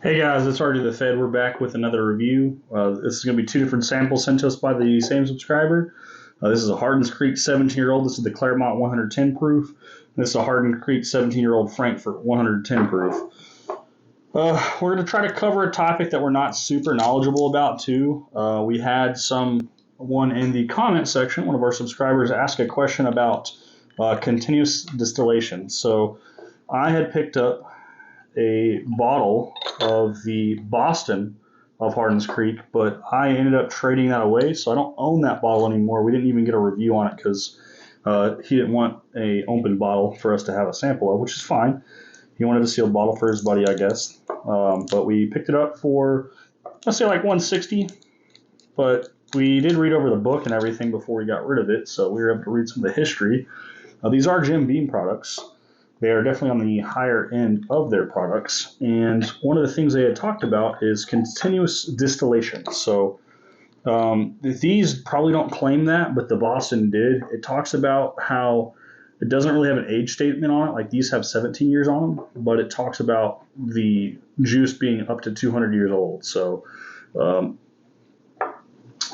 Hey guys, it's Artie the Fed. We're back with another review. This is going to be two different samples sent to us by the same subscriber. This is a Hardins Creek 17-year-old. This is the Clermont 110 proof. This is a Hardins Creek 17-year-old Frankfort 110 proof. We're going to try to cover a topic that we're not super knowledgeable about too. We had someone in the comment section, one of our subscribers, ask a question about continuous distillation. So I had picked up a bottle of the Boston of Hardins Creek, but I ended up trading that away, so I don't own that bottle anymore. We didn't even get a review on it because he didn't want a open bottle for us to have a sample of, which is fine. He wanted a sealed bottle for his buddy, I guess. But we picked it up for, let's say, like 160. But we did read over the book and everything before we got rid of it, so we were able to read some of the history. These are Jim Beam products. They are definitely on the higher end of their products. And one of the things they had talked about is continuous distillation. So these probably don't claim that, but the Boston did. It talks about how it doesn't really have an age statement on it. Like these have 17 years on them, but it talks about the juice being up to 200 years old. So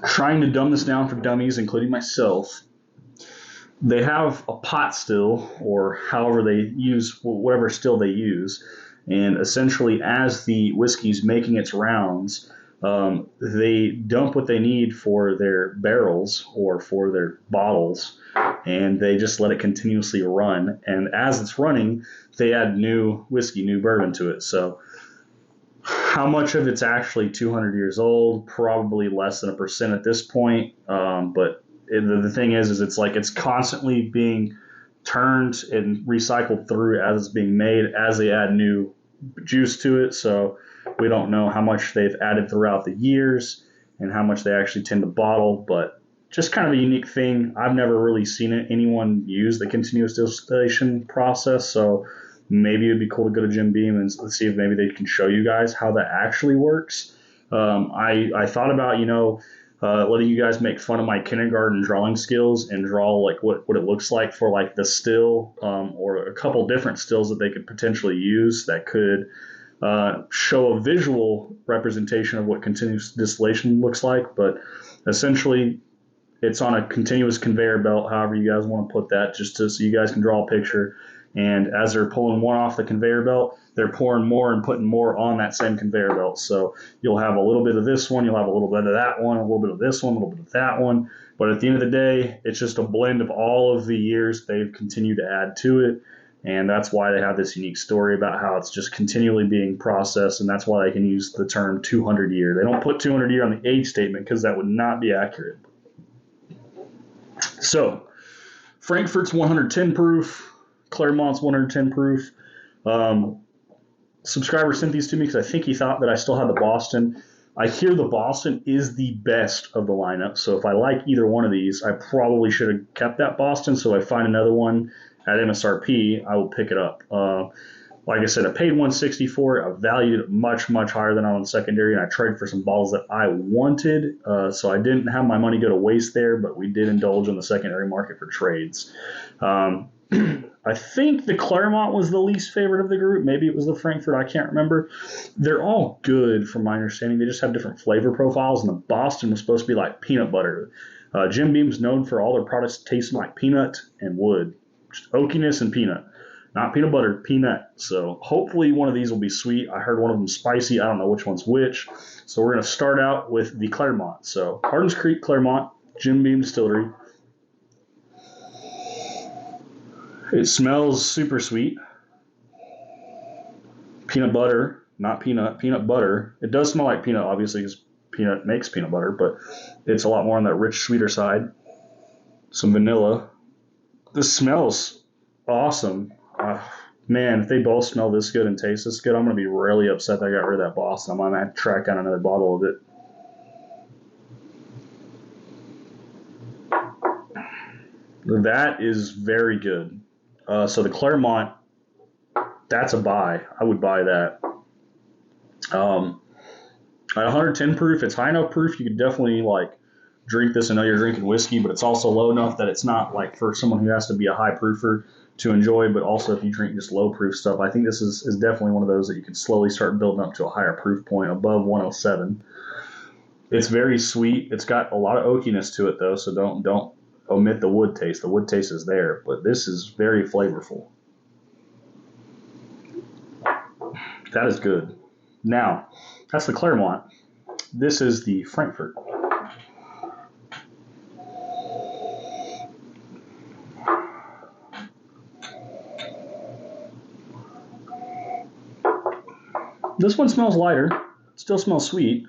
trying to dumb this down for dummies, including myself, they have a pot still, or however they use whatever still they use, and essentially as the whiskey's making its rounds, they dump what they need for their barrels or for their bottles, and they just let it continuously run. And as it's running, they add new whiskey, new bourbon to it. So how much of it's actually 200 years old? Probably less than 1% at this point, but the thing is it's like it's constantly being turned and recycled through as it's being made as they add new juice to it. So we don't know how much they've added throughout the years and how much they actually tend to bottle, but just kind of a unique thing. I've never really seen anyone use the continuous distillation process, so maybe it'd be cool to go to Jim Beam and see if maybe they can show you guys how that actually works. I thought about, letting you guys make fun of my kindergarten drawing skills and draw like what it looks like for like the still, or a couple different stills that they could potentially use that could show a visual representation of what continuous distillation looks like. But essentially, it's on a continuous conveyor belt, however you guys want to put that, just so you guys can draw a picture. And as they're pulling one off the conveyor belt, they're pouring more and putting more on that same conveyor belt. So you'll have a little bit of this one, you'll have a little bit of that one, a little bit of this one, a little bit of that one. But at the end of the day, it's just a blend of all of the years they've continued to add to it. And that's why they have this unique story about how it's just continually being processed. And that's why they can use the term 200 year. They don't put 200 year on the age statement because that would not be accurate. So Frankfurt's 110 proof. Clermont's 110 proof. Subscriber sent these to me because I think he thought that I still had the Boston. I hear the Boston is the best of the lineup, so if I like either one of these, I probably should have kept that Boston. So if I find another one at MSRP, I will pick it up. Like I said, I paid 160 for it. I valued it much, much higher than on secondary, and I traded for some bottles that I wanted. So I didn't have my money go to waste there, but we did indulge in the secondary market for trades. I think the Clermont was the least favorite of the group. Maybe it was the Frankfurt. I can't remember. They're all good from my understanding. They just have different flavor profiles, and the Boston was supposed to be like peanut butter. Jim Beam's known for all their products tasting like peanut and wood. Just oakiness and peanut. Not peanut butter, peanut. So hopefully one of these will be sweet. I heard one of them spicy. I don't know which one's which. So we're going to start out with the Clermont. So Hardins Creek Clermont, Jim Beam Distillery. It smells super sweet. Peanut butter, not peanut, peanut butter. It does smell like peanut, obviously, because peanut makes peanut butter, but it's a lot more on that rich, sweeter side. Some vanilla. This smells awesome. Man, if they both smell this good and taste this good, I'm going to be really upset that I got rid of that Boston. I'm going to have to track down another bottle of it. That is very good. So the Clermont, that's a buy. I would buy that. At 110 proof, it's high enough proof you could definitely like drink this and know you're drinking whiskey, but it's also low enough that it's not like for someone who has to be a high proofer. to enjoy, but also if you drink just low proof stuff, I think this is definitely one of those that you can slowly start building up to a higher proof point above 107. It's very sweet. It's got a lot of oakiness to it though, so don't omit the wood taste. The wood taste is there, but this is very flavorful. That is good. Now, that's the Clermont. This is the Frankfort. This one smells lighter. It still smells sweet.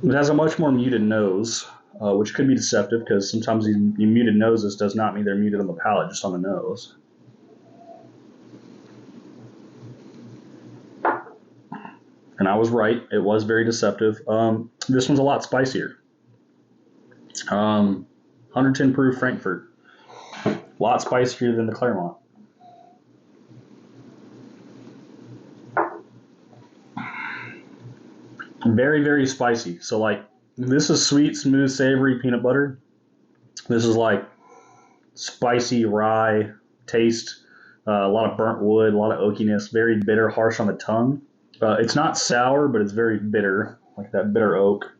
It has a much more muted nose, which could be deceptive because sometimes these muted noses does not mean they're muted on the palate, just on the nose. And I was right. It was very deceptive. This one's a lot spicier. 110 proof Frankfort. A lot spicier than the Clermont. Very, very spicy. So like, this is sweet, smooth, savory peanut butter. This is like spicy rye taste. A lot of burnt wood, a lot of oakiness, very bitter, harsh on the tongue. It's not sour, but it's very bitter, like that bitter oak.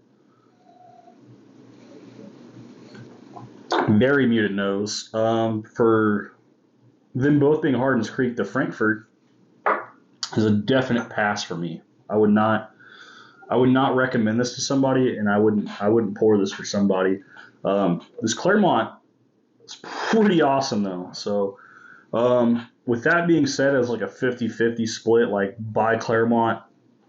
Very muted nose. For them both being Hardins Creek, the Frankfort is a definite pass for me. I would not recommend this to somebody, and I wouldn't pour this for somebody. This Clermont is pretty awesome though. So with that being said, it's like a 50-50 split, like buy Clermont,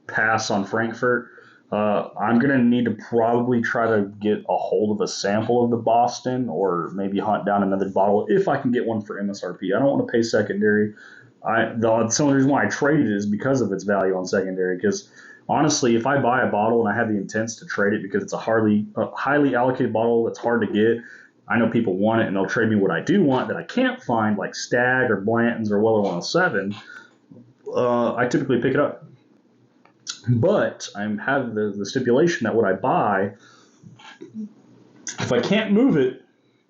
pass on Frankfort. I'm going to need to probably try to get a hold of a sample of the Boston or maybe hunt down another bottle if I can get one for MSRP. I don't want to pay secondary. The only reason why I traded it is because of its value on secondary, because honestly, if I buy a bottle and I have the intents to trade it because it's a highly allocated bottle that's hard to get, I know people want it and they'll trade me what I do want that I can't find, like Stag or Blanton's or Weller 107. I typically pick it up. But I have the stipulation that what I buy, if I can't move it,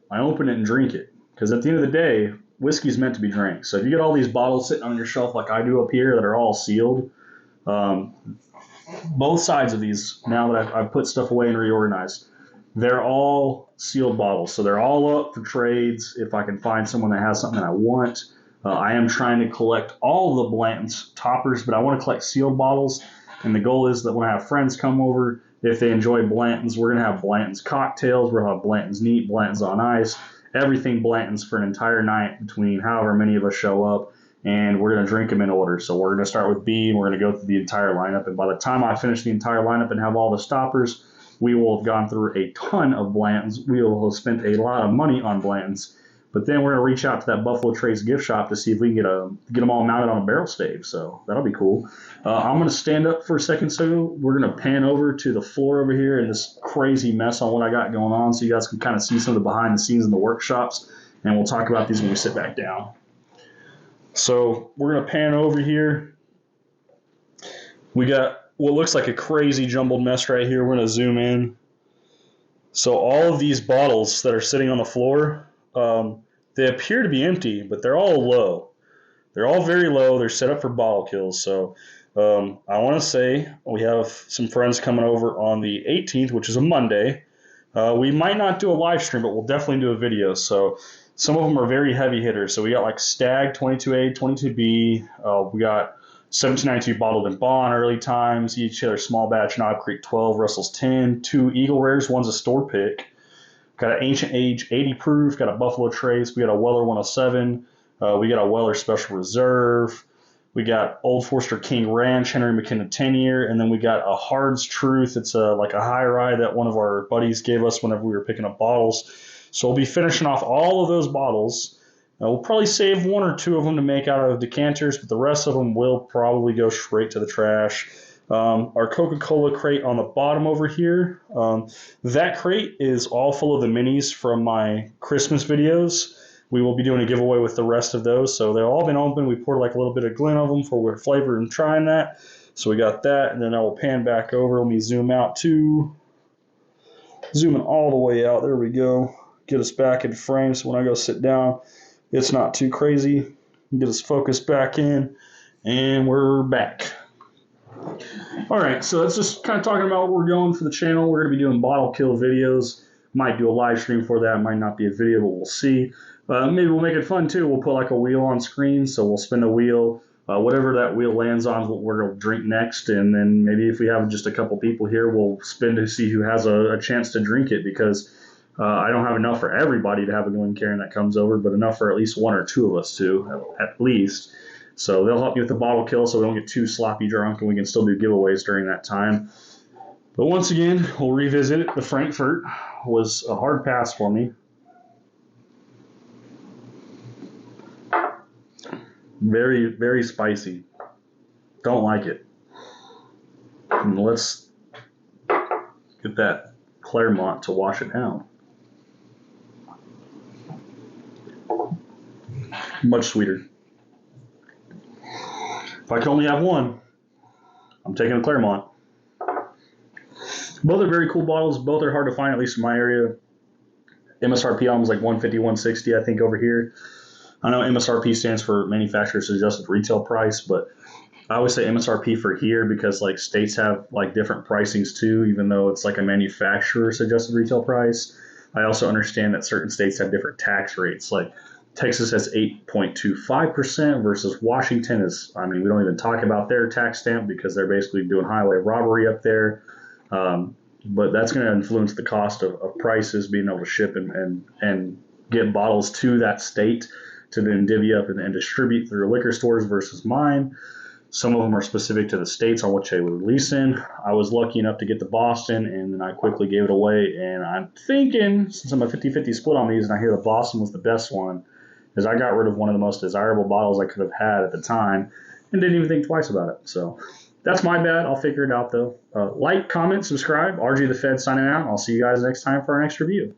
I open it and drink it. Because at the end of the day, whiskey's meant to be drank. So if you get all these bottles sitting on your shelf like I do up here that are all sealed, both sides of these, now that I've put stuff away and reorganized, they're all sealed bottles. So they're all up for trades if I can find someone that has something that I want. I am trying to collect all of the Blanton's toppers, but I want to collect sealed bottles. And the goal is that when I have friends come over, if they enjoy Blanton's, we're going to have Blanton's cocktails, we're going to have Blanton's neat, Blanton's on ice, everything Blanton's for an entire night between however many of us show up, and we're going to drink them in order. So we're going to start with B, and we're going to go through the entire lineup, and by the time I finish the entire lineup and have all the stoppers, we will have gone through a ton of Blanton's. We will have spent a lot of money on Blanton's. But then we're going to reach out to that Buffalo Trace gift shop to see if we can get them all mounted on a barrel stave. So that'll be cool. I'm going to stand up for a second. So we're going to pan over to the floor over here and this crazy mess on what I got going on so you guys can kind of see some of the behind the scenes in the workshops. And we'll talk about these when we sit back down. So we're going to pan over here. We got what looks like a crazy jumbled mess right here. We're going to zoom in. So all of these bottles that are sitting on the floor, they appear to be empty, but they're all low. They're all very low. They're set up for bottle kills. So I want to say we have some friends coming over on the 18th, which is a Monday. We might not do a live stream, but we'll definitely do a video. So some of them are very heavy hitters. So we got like Stag 22A, 22B. We got 1792 bottled in Bond early times. Each other small batch Knob Creek 12, Russell's 10, 2 Eagle Rares. One's a store pick. Got an Ancient Age 80 proof, got a Buffalo Trace, we got a Weller 107, we got a Weller Special Reserve, we got Old Forester King Ranch, Henry McKenna 10-year, and then we got a Hard's Truth. It's like a high rye that one of our buddies gave us whenever we were picking up bottles. So we'll be finishing off all of those bottles. We'll probably save one or two of them to make out of decanters, but the rest of them will probably go straight to the trash. Our Coca-Cola crate on the bottom over here, that crate is all full of the minis from my Christmas videos. We will be doing a giveaway with the rest of those. So they've all been open. We poured like a little bit of Glen of them for flavor and trying that. So we got that, and then I will pan back over. Let me zoom out too. Zooming all the way out. There we go. get us back in frame so when I go sit down, it's not too crazy. Get us focused back in, and we're back. All right, so that's just kind of talking about what we're going for the channel. We're going to be doing bottle kill videos. Might do a live stream for that. Might not be a video, but we'll see. Maybe we'll make it fun too. We'll put like a wheel on screen, so we'll spin the wheel. Whatever that wheel lands on, we're going to drink next, and then maybe if we have just a couple people here, we'll spin to see who has a chance to drink it, because I don't have enough for everybody to have a Glencairn that comes over, but enough for at least one or two of us to, at least. So they'll help you with the bottle kill so we don't get too sloppy drunk, and we can still do giveaways during that time. But once again, we'll revisit it. The Frankfort was a hard pass for me. Very, very spicy. Don't like it. And let's get that Clermont to wash it down. Much sweeter. If I could only have one, I'm taking a Clermont. Both are very cool bottles. Both are hard to find, at least in my area. MSRP on was like $150, $160, I think, over here. I know MSRP stands for manufacturer suggested retail price, but I always say MSRP for here because like states have like different pricings too, even though it's like a manufacturer suggested retail price. I also understand that certain states have different tax rates. Like Texas has 8.25% versus Washington is, I mean, we don't even talk about their tax stamp because they're basically doing highway robbery up there. But that's going to influence the cost of prices, being able to ship and get bottles to that state to then divvy up and distribute through liquor stores versus mine. Some of them are specific to the states on which they were releasing. I was lucky enough to get to Boston, and then I quickly gave it away. And I'm thinking, since I'm a 50-50 split on these, and I hear that Boston was the best one, is I got rid of one of the most desirable bottles I could have had at the time and didn't even think twice about it. So that's my bad. I'll figure it out, though. Like, comment, subscribe. RG the Fed signing out. I'll see you guys next time for our next review.